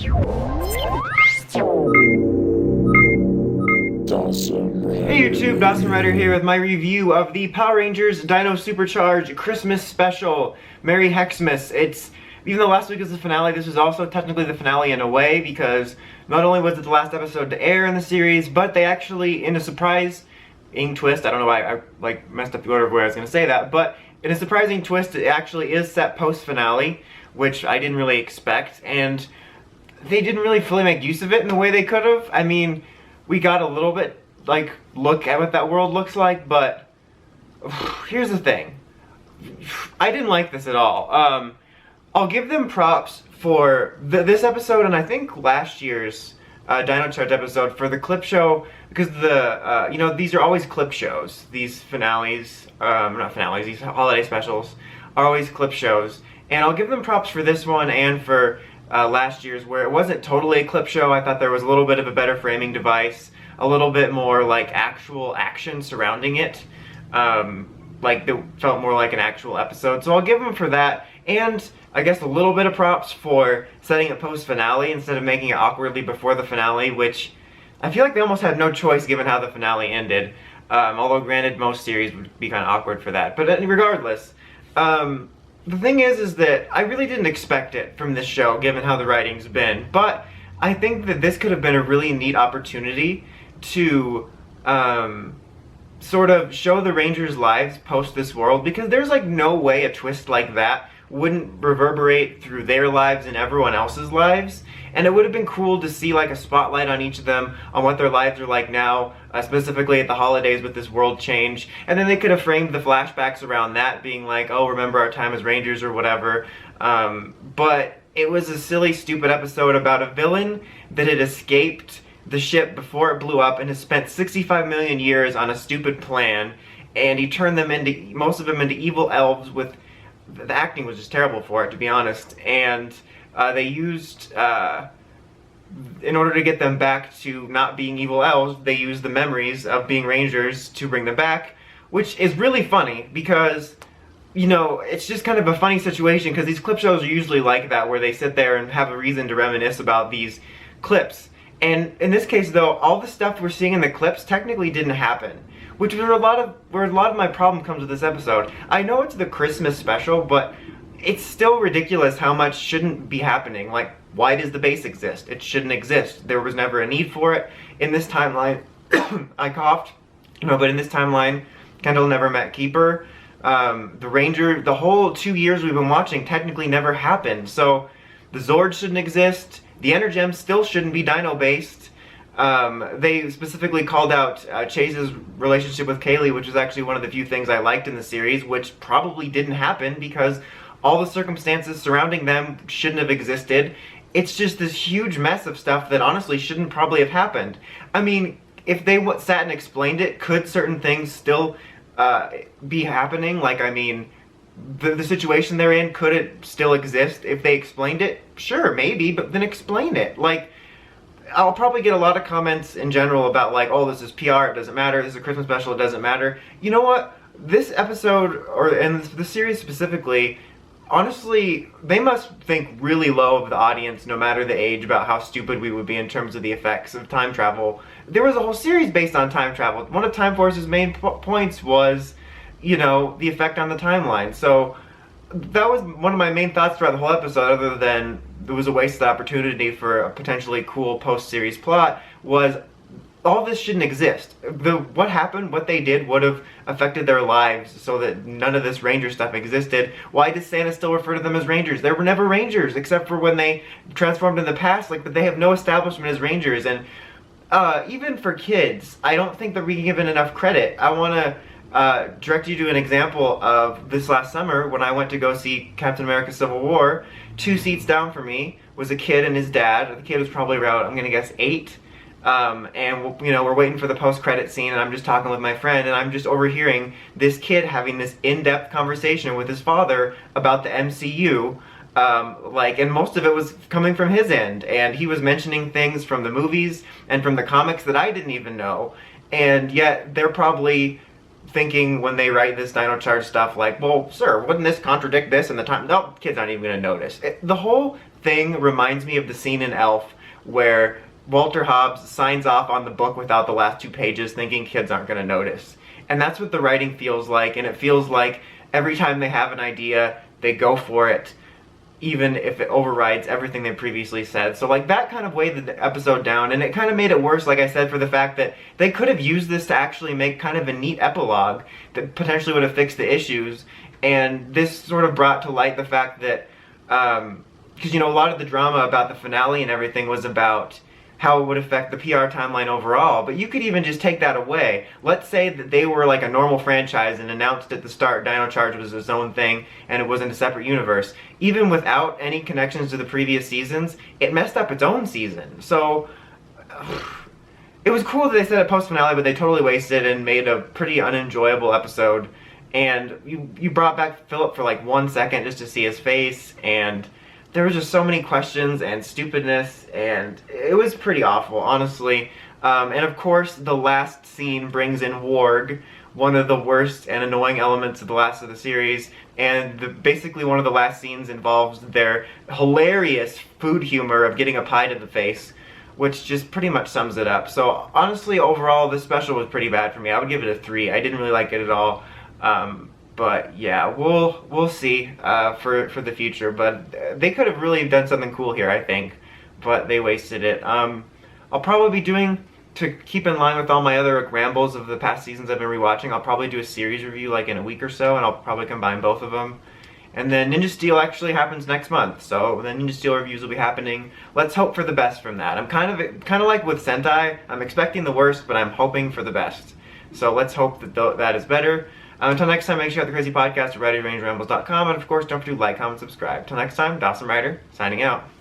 Hey YouTube, Dawson Rider here with my review of the Power Rangers Dino Supercharge Christmas Special. Merry Hexmas. Even though last week was the finale, this was also technically the finale in a way, because not only was it the last episode to air in the series, but they actually, in a surprising twist, I don't know why I messed up the order of where I was going to say that, but in a surprising twist, it actually is set post-finale, which I didn't really expect, and they didn't really fully make use of it in the way they could have. I mean, we got a little bit, look at what that world looks like, but here's the thing. I didn't like this at all. I'll give them props for this episode, and I think last year's Dino Charge episode for the clip show, because these are always clip shows. These finales, not finales, these holiday specials are always clip shows. And I'll give them props for this one and for last year's, where it wasn't totally a clip show. I thought there was a little bit of a better framing device, a little bit more actual action surrounding it. It felt more like an actual episode. So I'll give them for that, and I guess a little bit of props for setting it post-finale instead of making it awkwardly before the finale, which I feel like they almost had no choice given how the finale ended. Although granted, most series would be kind of awkward for that. But regardless, the thing is that I really didn't expect it from this show, given how the writing's been. But I think that this could have been a really neat opportunity to sort of show the Rangers' lives post this world, because there's no way a twist like that wouldn't reverberate through their lives and everyone else's lives. And it would have been cool to see a spotlight on each of them, on what their lives are like now, specifically at the holidays with this world change. And then they could have framed the flashbacks around that, being oh, remember our time as Rangers or whatever. But it was a silly, stupid episode about a villain that had escaped the ship before it blew up and has spent 65 million years on a stupid plan, and he turned most of them into evil elves with, the acting was just terrible for it, to be honest, and they used, in order to get them back to not being evil elves, they used the memories of being Rangers to bring them back, which is really funny, because, it's just kind of a funny situation, because these clip shows are usually like that, where they sit there and have a reason to reminisce about these clips. And in this case, though, all the stuff we're seeing in the clips technically didn't happen, which is where a lot of my problem comes with this episode. I know it's the Christmas special, but it's still ridiculous how much shouldn't be happening. Why does the base exist? It shouldn't exist. There was never a need for it. In this timeline, I coughed, but in this timeline, Kendall never met Keeper. The whole 2 years we've been watching technically never happened. So the Zord shouldn't exist. The Energems still shouldn't be Dino-based. They specifically called out Chase's relationship with Kaylee, which is actually one of the few things I liked in the series, which probably didn't happen because all the circumstances surrounding them shouldn't have existed. It's just this huge mess of stuff that honestly shouldn't probably have happened. I mean, if they sat and explained it, could certain things still be happening? The situation they're in, could it still exist if they explained it? Sure, maybe, but then explain it. I'll probably get a lot of comments in general about oh, this is PR, it doesn't matter, this is a Christmas special, it doesn't matter. You know what? This episode, and the series specifically, honestly, they must think really low of the audience, no matter the age, about how stupid we would be in terms of the effects of time travel. There was a whole series based on time travel. One of Time Force's main points was, the effect on the timeline. So that was one of my main thoughts throughout the whole episode, other than it was a wasted opportunity for a potentially cool post-series plot, was all this shouldn't exist. What happened, what they did, would have affected their lives so that none of this Ranger stuff existed. Why does Santa still refer to them as Rangers? They were never Rangers, except for when they transformed in the past. But they have no establishment as Rangers. And even for kids, I don't think that we can give it enough credit. I want to direct you to an example of this last summer when I went to go see Captain America Civil War. 2 seats down from me was a kid and his dad. The kid was probably around, I'm going to guess, 8. And we're waiting for the post-credit scene, and I'm just talking with my friend, and I'm just overhearing this kid having this in-depth conversation with his father about the MCU. And most of it was coming from his end, and he was mentioning things from the movies and from the comics that I didn't even know. And yet they're probably thinking when they write this Dino Charge stuff well, sir, wouldn't this contradict this in the time? No, kids aren't even going to notice. The whole thing reminds me of the scene in Elf where Walter Hobbs signs off on the book without the last 2 pages thinking kids aren't going to notice. And that's what the writing feels like, and it feels like every time they have an idea, they go for it, even if it overrides everything they previously said. So like that kind of weighed the episode down, and it kind of made it worse, like I said, for the fact that they could have used this to actually make kind of a neat epilogue that potentially would have fixed the issues. And this sort of brought to light the fact that, because you know, a lot of the drama about the finale and everything was about how it would affect the PR timeline overall, but you could even just take that away. Let's say that they were like a normal franchise and announced at the start Dino Charge was its own thing and it wasn't a separate universe. Even without any connections to the previous seasons, it messed up its own season. So it was cool that they said it post-finale, but they totally wasted and made a pretty unenjoyable episode. And you brought back Philip for like 1 second just to see his face, and there was just so many questions and stupidness, and it was pretty awful, honestly. And of course, the last scene brings in Warg, one of the worst and annoying elements of the last of the series, and basically one of the last scenes involves their hilarious food humor of getting a pie to the face, which just pretty much sums it up. So honestly, overall, this special was pretty bad for me. I would give it a 3. I didn't really like it at all. But yeah, we'll see for the future. But they could have really done something cool here, I think. But they wasted it. I'll probably be doing, to keep in line with all my other rambles of the past seasons I've been rewatching, I'll probably do a series review like in a week or so, and I'll probably combine both of them. And then Ninja Steel actually happens next month, so the Ninja Steel reviews will be happening. Let's hope for the best from that. I'm kind of like with Sentai. I'm expecting the worst, but I'm hoping for the best. So let's hope that that is better. Until next time, make sure you have the Crazy Podcast at ReadyRangeRambles.com, and of course, don't forget to like, comment, subscribe. Till next time, Dawson Ryder, signing out.